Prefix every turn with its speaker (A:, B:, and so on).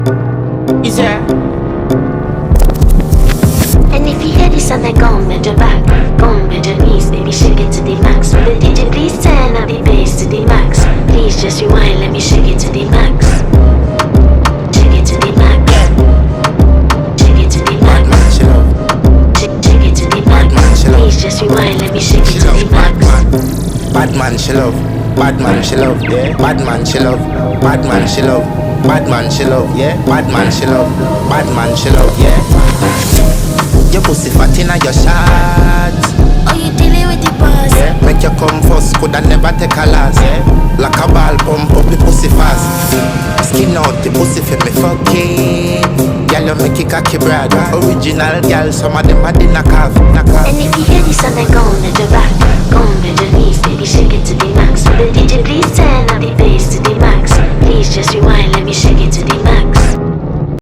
A: Is that?
B: And if you hear this and then go on with your back, go on with your knees, baby shake it to the max. Will the DJ please turn up the bass to the max? Please just rewind, let me shake it to the max. Shake it to the max. Shake it to the max. Shake it to the max. Please just rewind, let me shake it to the max.
C: Bad man she love, bad man she love, yeah. Bad man she love, bad man she love, bad man she love, yeah. Bad man she love, bad man she love, yeah. Your pussy fat inna your shots.
B: Oh, you dealing with the boss?
C: Yeah. Make you come first, coulda never take a last. Yeah. Like a ball, pump up the pussy fast. Skin out the pussy for me fucking. Girl, you make it cocky brad. Original girl, some of them are the knock off.
B: And if you hear this and then go on with your back, go on with your knees, baby shake it to the max. Will the DJ please turn up the bass to the max? Please just rewind, let me shake it to the max.